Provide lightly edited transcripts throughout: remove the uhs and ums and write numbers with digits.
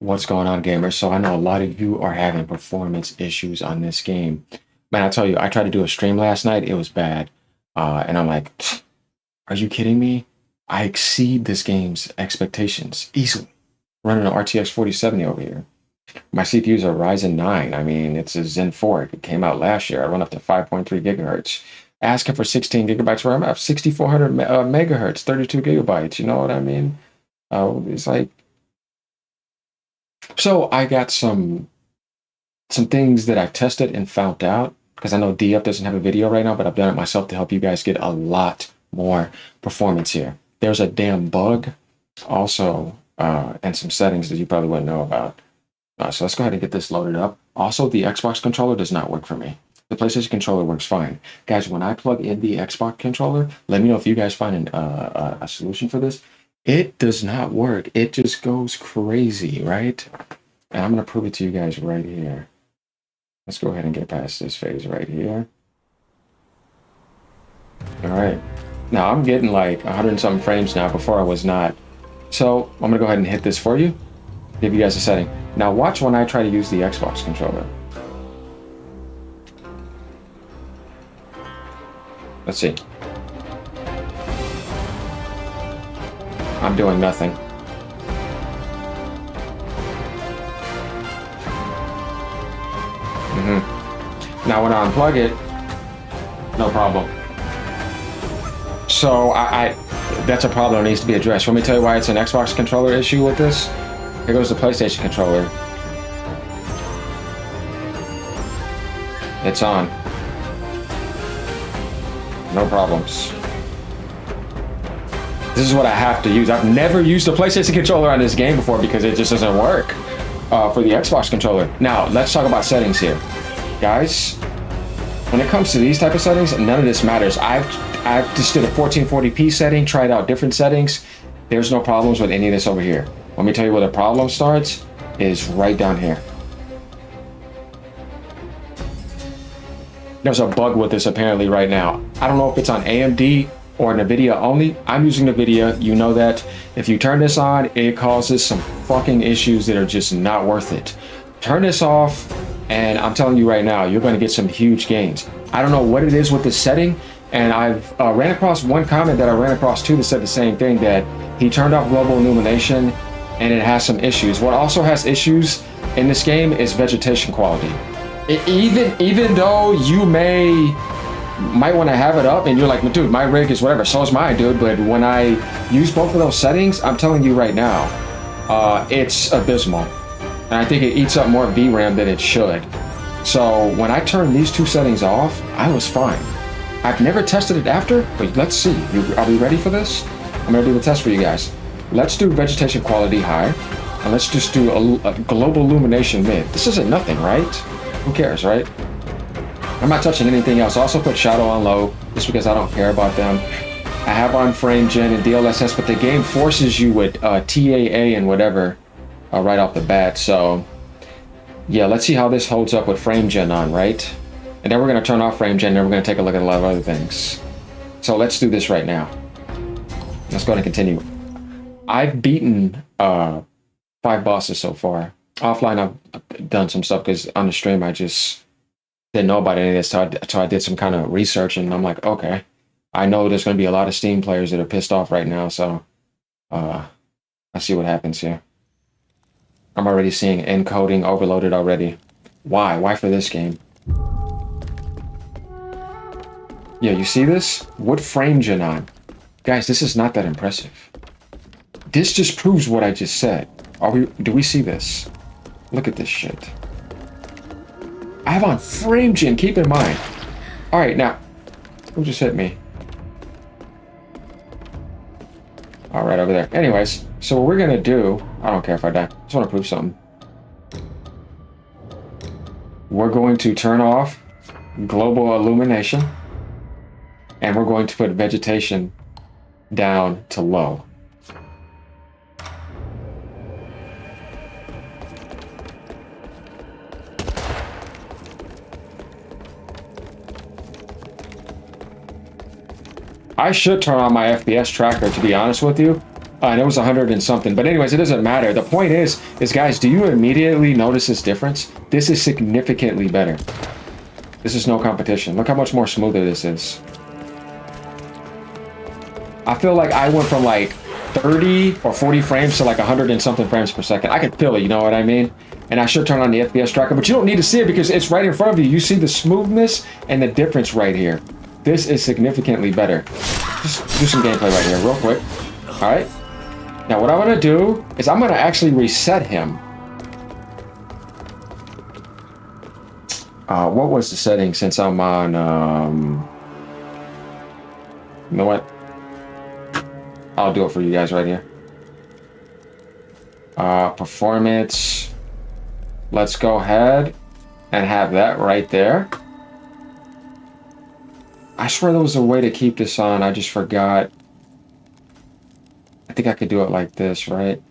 What's going on, gamers? So I know a lot of you are having performance issues on this game. Man, I tell you, I tried to do a stream last night. It was bad. And I'm like, are you kidding me? I exceed this game's expectations easily. Running an RTX 4070 over here. My CPU is a Ryzen 9. I mean, it's a Zen 4. It came out last year. I run up to 5.3 gigahertz. Asking for 16 gigabytes RAM. I have 6400 megahertz, 32 gigabytes. You know what I mean? It's like, so I got some things that I've tested and found out because I know DF doesn't have a video right now, but I've done it myself to help you guys get a lot more performance here. There's a damn bug also, and some settings that you probably wouldn't know about. So let's go ahead and get this loaded up. Also, the Xbox controller does not work for me. The PlayStation controller works fine. Guys, when I plug in the Xbox controller, let me know if you guys find a solution for this. It does not work. It just goes crazy, right? And I'm going to prove it to you guys right here. Let's go ahead and get past this phase right here. All right. Now I'm getting like 100 and something frames now. Before I was not. So I'm going to go ahead and hit this for you. Give you guys a setting. Now watch when I try to use the Xbox controller. Let's see. I'm doing nothing. Now when I unplug it, no problem. So that's a problem that needs to be addressed. Let me tell you why it's an Xbox controller issue with this. Here goes the PlayStation controller. It's on. No problems. This is what I have to use. I've never used a PlayStation controller on this game before because it just doesn't work for the Xbox controller. Now, let's talk about settings here. Guys, when it comes to these type of settings, none of this matters. I've just did a 1440p setting, tried out different settings. There's no problems with any of this over here. Let me tell you where the problem starts is right down here. There's a bug with this apparently right now. I don't know if it's on AMD or NVIDIA only. I'm using NVIDIA. You know that. If you turn this on, it causes some fucking issues that are just not worth it. Turn this off, and I'm telling you right now, you're going to get some huge gains. I don't know what it is with this setting, and I've ran across one comment that I ran across too that said the same thing, that he turned off global illumination and it has some issues. What also has issues in this game is vegetation quality. Even though you might want to have it up and you're like, dude, my rig is whatever, so is mine, dude, but when I use both of those settings, I'm telling you right now, it's abysmal. And I think it eats up more VRAM than it should. So when I turned these two settings off, I was fine. I've never tested it after, but let's see. Are we ready for this? I'm gonna do the test for you guys. Let's do vegetation quality high, and let's just do a global illumination mid. This isn't nothing, right? Who cares, right? I'm not touching anything else. I also put shadow on low, just because I don't care about them. I have on frame gen and DLSS, but the game forces you with TAA and whatever right off the bat. So yeah, let's see how this holds up with frame gen on, right? And then we're gonna turn off frame gen, and then we're gonna take a look at a lot of other things. So let's do this right now. Let's go ahead and continue. I've beaten 5 bosses so far. Offline, I've done some stuff because on the stream, I just didn't know about any of this. So I did some kind of research, and I'm like, okay, I know there's going to be a lot of Steam players that are pissed off right now. So I see what happens here. I'm already seeing encoding overloaded already. Why? Why for this game? Yeah, you see this? What frame gen on? Guys, this is not that impressive. This just proves what I just said. Do we see this? Look at this shit. I have on frame gen, keep in mind. All right, now, who just hit me? All right, over there. Anyways, so what we're gonna do, I don't care if I die. I just wanna prove something. We're going to turn off global illumination, and we're going to put vegetation down to low. I should turn on my FPS tracker, to be honest with you, And it was 100 and something. But anyways, it doesn't matter. The point is guys, do you immediately notice this difference? This is significantly better. This is no competition. Look how much more smoother this is. I feel like I went from like 30 or 40 frames to like 100 and something frames per second. I can feel it, you know what I mean? And I should turn on the FPS tracker, but you don't need to see it because it's right in front of you. You see the smoothness and the difference right here. This is significantly better. Just do some gameplay right here real quick. All right. Now what I'm gonna do is I'm gonna actually reset him. What was the setting since I'm on, you know what? I'll do it for you guys right here. Performance. Let's go ahead and have that right there. I swear there was a way to keep this on. I just forgot. I think I could do it like this, right?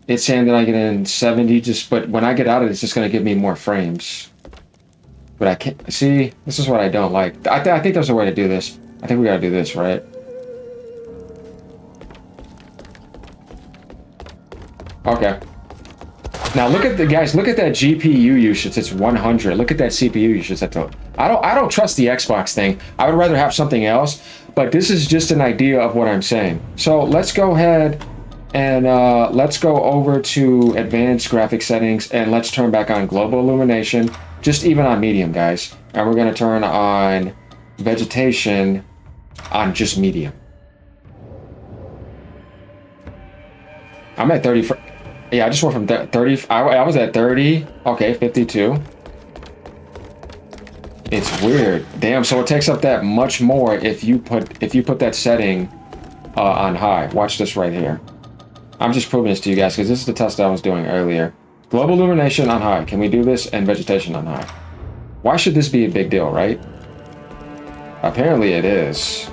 It's saying that I get in 70, but when I get out of it, it's just going to give me more frames. But I can't, see, this is what I don't like. I think there's a way to do this. I think we got to do this, right? Okay. Now look at the guys, look at that GPU usage. It's 100. Look at that CPU usage. I don't trust the Xbox thing. I would rather have something else, but this is just an idea of what I'm saying. So let's go ahead and let's go over to advanced graphic settings and let's turn back on global illumination, just even on medium, guys. And we're gonna turn on vegetation on just medium. I'm at 30. Yeah, I just went from 30. I was at 30. Okay, 52. It's weird. Damn. So it takes up that much more if you put that setting on high. Watch this right here. I'm just proving this to you guys because this is the test I was doing earlier. Global illumination on high. Can we do this? And vegetation on high. Why should this be a big deal, right? Apparently it is.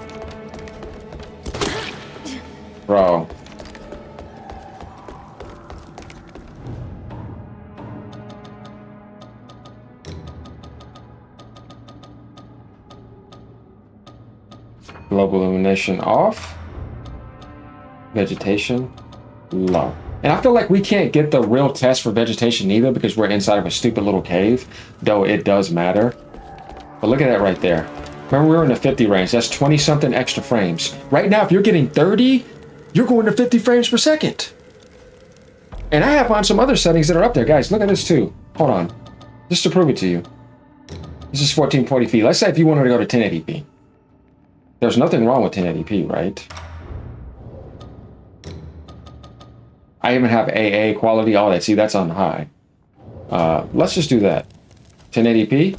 Bro. Global illumination off. Vegetation low. And I feel like we can't get the real test for vegetation either because we're inside of a stupid little cave, though it does matter. But look at that right there. Remember, we were in the 50 range. That's 20 something extra frames. Right now, if you're getting 30, you're going to 50 frames per second. And I have on some other settings that are up there. Guys, look at this too. Hold on. Just to prove it to you. This is 1440p. Let's say if you wanted to go to 1080p. There's nothing wrong with 1080p, right? I even have AA, quality, all that. See, that's on high. Let's just do that. 1080p.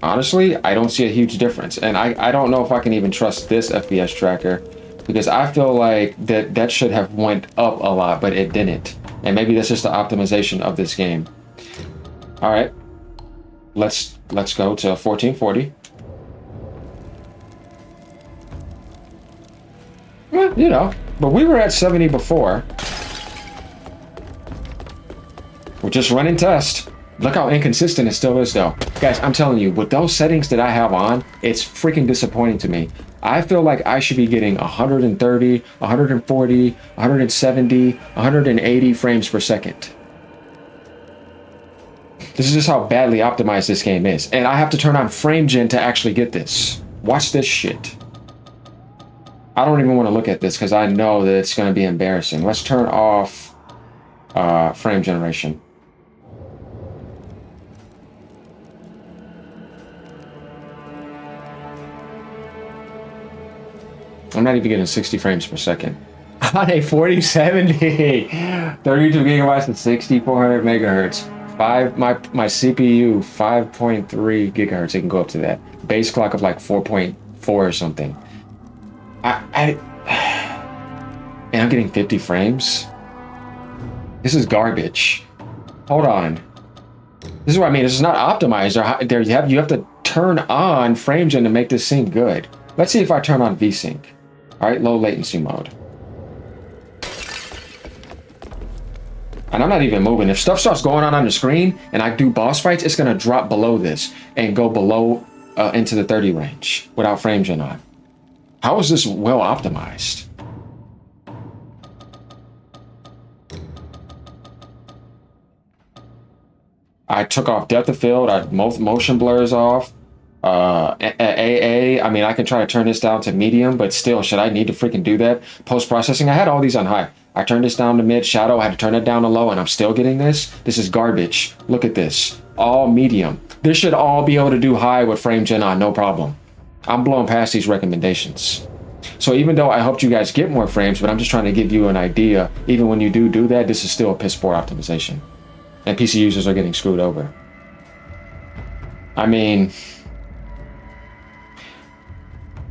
Honestly, I don't see a huge difference. And I don't know if I can even trust this FPS tracker because I feel like that should have went up a lot, but it didn't. And maybe that's just the optimization of this game. All right. Let's go to 1440. Well, you know, but we were at 70 before. We're just running test. Look how inconsistent it still is, though. Guys, I'm telling you, with those settings that I have on, it's freaking disappointing to me. I feel like I should be getting 130, 140, 170, 180 frames per second. This is just how badly optimized this game is. And I have to turn on frame gen to actually get this. Watch this shit. I don't even want to look at this because I know that it's going to be embarrassing. Let's turn off frame generation. I'm not even getting 60 frames per second. On a 4070, 32 gigabytes and 6400 megahertz. My CPU 5.3 gigahertz. It can go up to that. Base clock of like 4.4 or something. And I'm getting 50 frames. This is garbage. Hold on. This is what I mean. This is not optimized. You have to turn on frame gen to make this seem good. Let's see if I turn on VSync. All right, low latency mode. And I'm not even moving. If stuff starts going on the screen and I do boss fights, it's going to drop below this and go below into the 30 range without frame gen on. How is this well optimized? I took off depth of field. I motion blurs off. AA. I mean, I can try to turn this down to medium, but still, should I need to freaking do that? Post processing. I had all these on high. I turned this down to mid shadow. I had to turn it down to low, and I'm still getting this. This is garbage. Look at this. All medium. This should all be able to do high with frame gen on, no problem. I'm blowing past these recommendations. So even though I helped you guys get more frames, but I'm just trying to give you an idea. Even when you do that, this is still a piss poor optimization. And PC users are getting screwed over. I mean,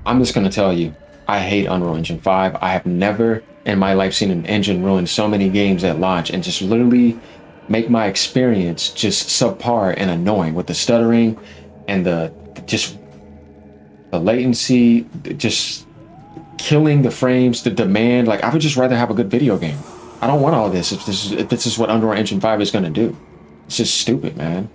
I'm just going to tell you, I hate Unreal Engine 5. I have never in my life seen an engine ruin so many games at launch and just literally make my experience just subpar and annoying with the stuttering and the latency, just killing the frames, the demand. Like, I would just rather have a good video game. I don't want all this if this is what Unreal Engine 5 is going to do. It's just stupid, man.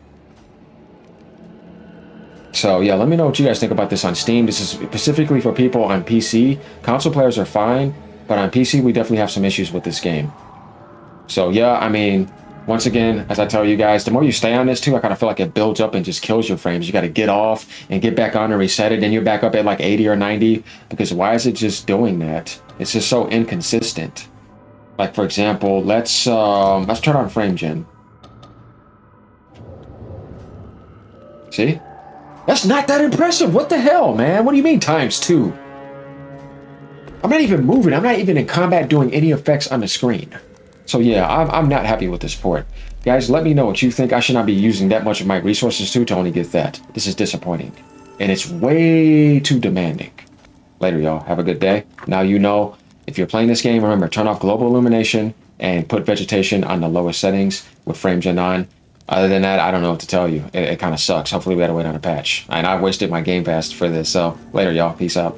So yeah, let me know what you guys think about this on Steam. This is specifically for people on PC. Console players are fine, but on PC we definitely have some issues with this game. So yeah, I mean, once again, as I tell you guys, the more you stay on this too, I kind of feel like it builds up and just kills your frames. You got to get off and get back on and reset it, and you're back up at like 80 or 90. Because why is it just doing that? It's just so inconsistent. Like for example, let's turn on frame gen. See? That's not that impressive. What the hell, man? What do you mean ×2? I'm not even moving. I'm not even in combat doing any effects on the screen. So yeah, I'm not happy with this port. Guys, let me know what you think. I should not be using that much of my resources to only get that. This is disappointing. And it's way too demanding. Later, y'all. Have a good day. Now you know, if you're playing this game, remember, turn off global illumination and put vegetation on the lowest settings with frame gen on. Other than that, I don't know what to tell you. It kind of sucks. Hopefully we gotta wait on a patch. And I wasted my Game Pass for this. So later, y'all. Peace out.